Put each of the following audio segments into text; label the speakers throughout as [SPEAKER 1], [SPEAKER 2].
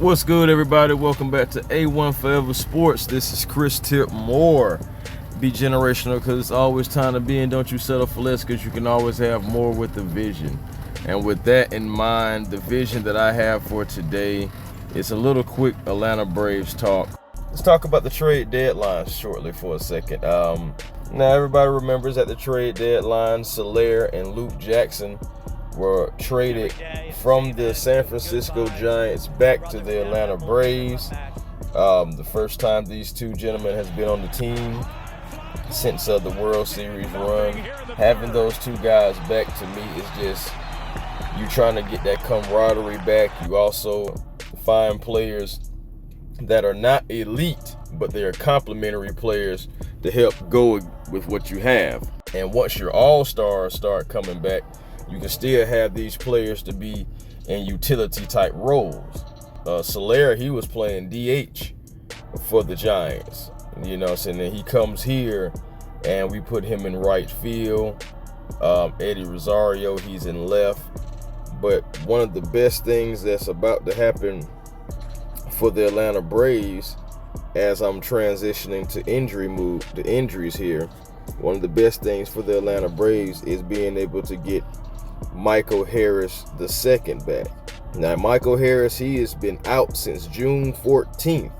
[SPEAKER 1] What's good, everybody? Welcome back to A1 Forever Sports. This is Chris Tip Moore. Be generational because it's always time to be, and don't you settle for less because you can always have more with the vision. And with that in mind, the vision that I have for today is a little quick Atlanta Braves talk. Let's talk about the trade deadline shortly for a second. Now, everybody remembers at the trade deadline, Soler and Luke Jackson were traded from the San Francisco Giants back to the Atlanta Braves. The first time these two gentlemen has been on the team since the World Series run. Having those two guys back, to me, is just you trying to get that camaraderie back. You also find players that are not elite, but they are complementary players to help go with what you have. And once your all-stars start coming back, you can still have these players to be in utility type roles. Soler, he was playing DH for the Giants. You know what I'm saying? And he comes here and we put him in right field. Eddie Rosario, he's in left. But one of the best things that's about to happen for the Atlanta Braves, as I'm transitioning to injuries here, one of the best things for the Atlanta Braves is being able to get Michael Harris II back. Now, Michael Harris, he has been out since June 14th.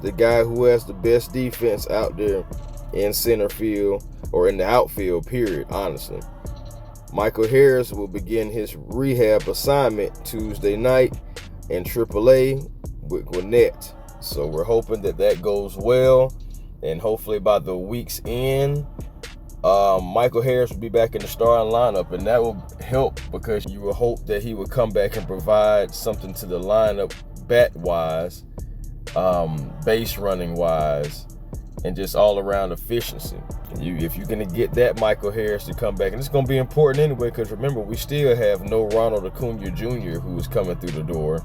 [SPEAKER 1] The guy who has the best defense out there in center field, or in the outfield, period, honestly. Michael Harris will begin his rehab assignment Tuesday night in AAA with Gwinnett. So we're hoping that goes well, and hopefully by the week's end, Michael Harris will be back in the starting lineup, and that will help because you will hope that he will come back and provide something to the lineup bat-wise, base running-wise, and just all-around efficiency. If you're going to get that Michael Harris to come back, and it's going to be important anyway because remember, we still have no Ronald Acuna Jr. who is coming through the door,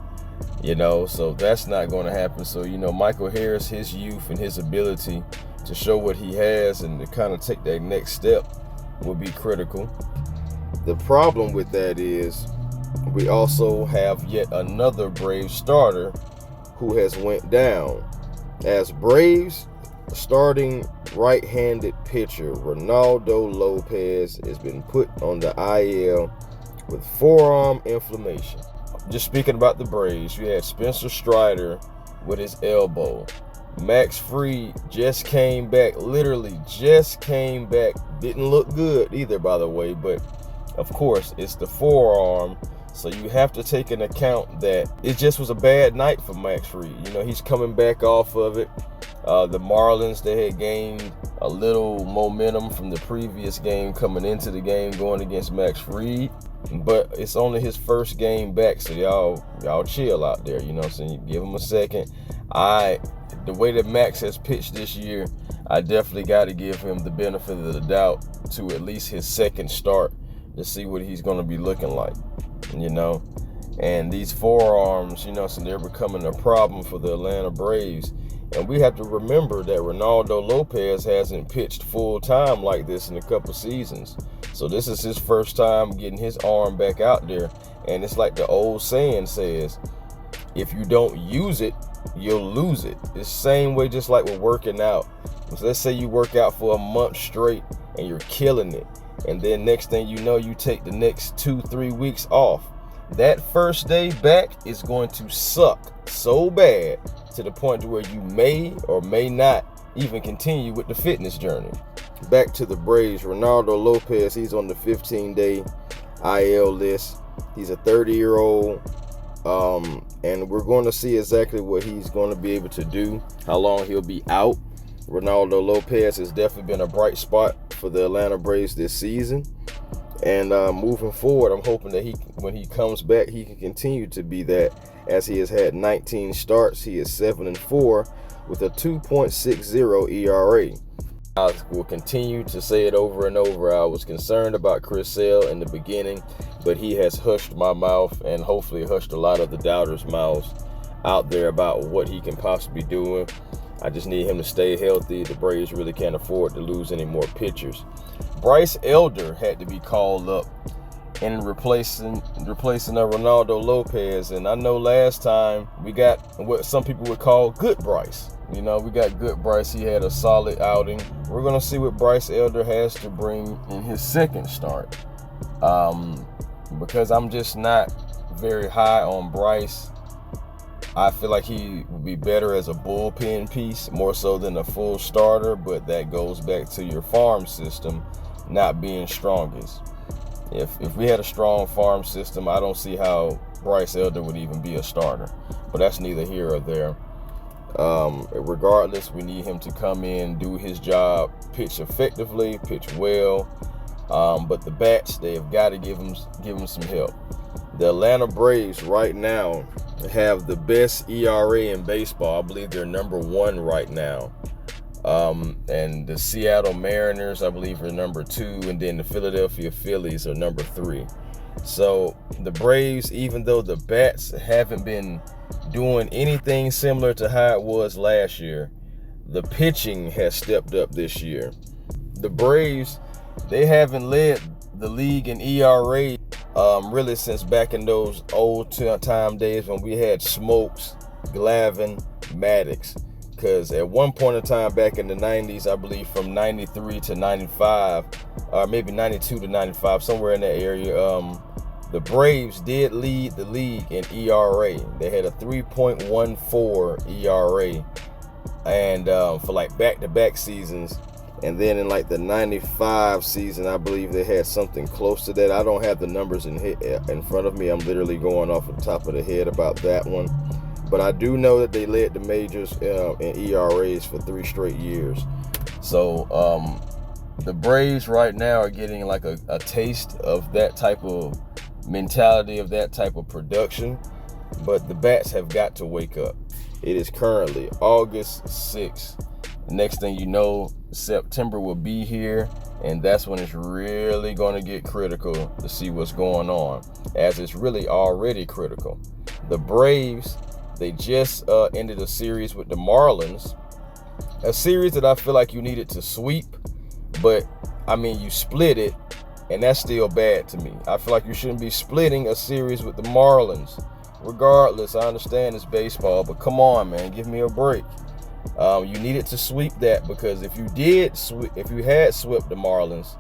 [SPEAKER 1] so that's not going to happen. So, Michael Harris, his youth and his ability to show what he has and to kind of take that next step will be critical. The problem with that is we also have yet another Braves starter who has went down. As Braves starting right-handed pitcher Ronaldo Lopez has been put on the IL with forearm inflammation. Just speaking about the Braves, you had Spencer Strider with his elbow. Max Fried just came back, literally just came back. Didn't look good either, by the way, but of course it's the forearm. So you have to take into account that it just was a bad night for Max Fried. He's coming back off of it. The Marlins, they had gained a little momentum from the previous game coming into the game going against Max Fried. But it's only his first game back, so y'all chill out there, you know what I'm saying? Give him a second. The way that Max has pitched this year, I definitely got to give him the benefit of the doubt to at least his second start to see what he's going to be looking like, And these forearms, so they're becoming a problem for the Atlanta Braves. And we have to remember that Ronaldo Lopez hasn't pitched full time like this in a couple seasons. So this is his first time getting his arm back out there. And it's like the old saying says, if you don't use it, you'll lose it. It's the same way just like with working out. So let's say you work out for a month straight and you're killing it. And then next thing you know, you take the next 2-3 weeks off. That first day back is going to suck so bad to the point to where you may or may not even continue with the fitness journey. Back to the Braves, Ronaldo Lopez, he's on the 15-day IL list. He's a 30-year-old, and we're going to see exactly what he's going to be able to do, how long he'll be out. Ronaldo Lopez has definitely been a bright spot for the Atlanta Braves this season. And moving forward, I'm hoping that when he comes back, he can continue to be that, as he has had 19 starts. He is 7-4 with a 2.60 ERA. I will continue to say it over and over. I was concerned about Chris Sale in the beginning, but he has hushed my mouth and hopefully hushed a lot of the doubters' mouths out there about what he can possibly do. I just need him to stay healthy. The Braves really can't afford to lose any more pitchers. Bryce Elder had to be called up in replacing Ronaldo Lopez. And I know last time we got what some people would call good Bryce. We got good Bryce. He had a solid outing. We're going to see what Bryce Elder has to bring in his second start. Because I'm just not very high on Bryce. I feel like he would be better as a bullpen piece, more so than a full starter, but that goes back to your farm system not being strongest. If we had a strong farm system, I don't see how Bryce Elder would even be a starter. But that's neither here or there. Regardless, we need him to come in, do his job, pitch effectively, pitch well. But the bats, they have got to give him some help. The Atlanta Braves right now have the best ERA in baseball. I believe they're number 1 right now. And the Seattle Mariners, I believe, are number 2, and then the Philadelphia Phillies are number 3. So the Braves, even though the bats haven't been doing anything similar to how it was last year, the pitching has stepped up this year. The Braves, they haven't led the league in ERA really since back in those old time days when we had Smokes, Glavine, Maddox. Because at one point in time back in the 90s, I believe from 93 to 95, or maybe 92 to 95, somewhere in that area, the Braves did lead the league in ERA. They had a 3.14 ERA, and for like back-to-back seasons. And then in like the 95 season, I believe they had something close to that. I don't have the numbers in front of me. I'm literally going off the top of the head about that one. But I do know that they led the majors in ERAs for 3 straight years. So the Braves right now are getting like a taste of that type of mentality, of that type of production. But the bats have got to wake up. It is currently August 6th. Next thing you know, September will be here, and that's when it's really going to get critical to see what's going on, as it's really already critical. The Braves, they just ended a series with the Marlins, a series that I feel like you needed to sweep, but I mean, you split it, and that's still bad to me. I feel like you shouldn't be splitting a series with the Marlins. Regardless, I understand it's baseball, but come on, man, give me a break. You needed to sweep that, because if you had swept the Marlins,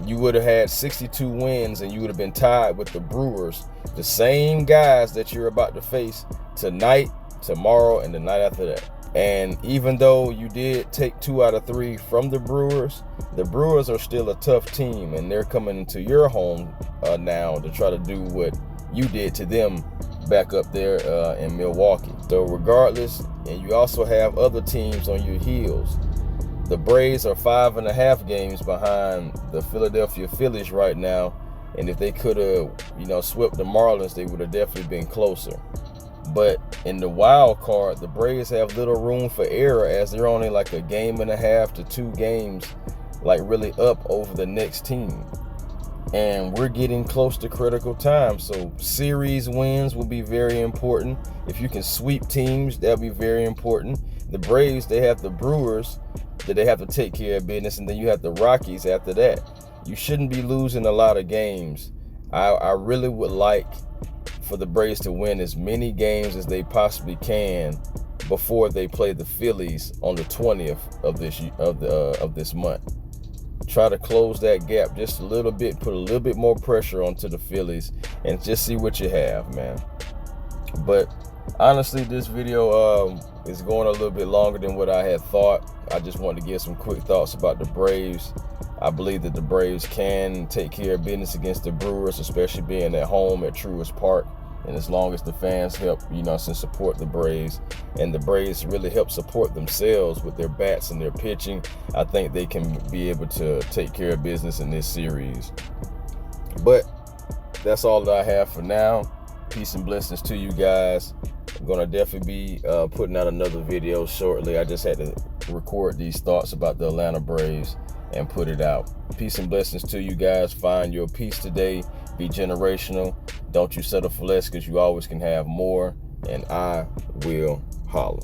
[SPEAKER 1] you would have had 62 wins, and you would have been tied with the Brewers, the same guys that you're about to face tonight, tomorrow, and the night after that. And even though you did take 2 out of 3 from the Brewers are still a tough team, and they're coming into your home now to try to do what you did to them back up there in Milwaukee. So regardless, and you also have other teams on your heels. The Braves are 5.5 games behind the Philadelphia Phillies right now, and if they could have, swept the Marlins, they would have definitely been closer. But in the wild card, the Braves have little room for error, as they're only like a 1.5 to 2 games, like really up over the next team. And we're getting close to critical time. So series wins will be very important. If you can sweep teams, that'll be very important. The Braves, they have the Brewers that they have to take care of business, and then you have the Rockies after that. You shouldn't be losing a lot of games. I really would like for the Braves to win as many games as they possibly can before they play the Phillies on the 20th of this month. Try to close that gap just a little bit, put a little bit more pressure onto the Phillies, and just see what you have, man. But honestly, this video is going a little bit longer than what I had thought. I just wanted to give some quick thoughts about the Braves. I believe that the Braves can take care of business against the Brewers, especially being at home at Truist Park. And as long as the fans help, support the Braves, and the Braves really help support themselves with their bats and their pitching, I think they can be able to take care of business in this series. But that's all that I have for now. Peace and blessings to you guys. I'm going to definitely be putting out another video shortly. I just had to record these thoughts about the Atlanta Braves and put it out. Peace and blessings to you guys. Find your peace today. Be generational. Don't you settle for less, because you always can have more. And I will holler.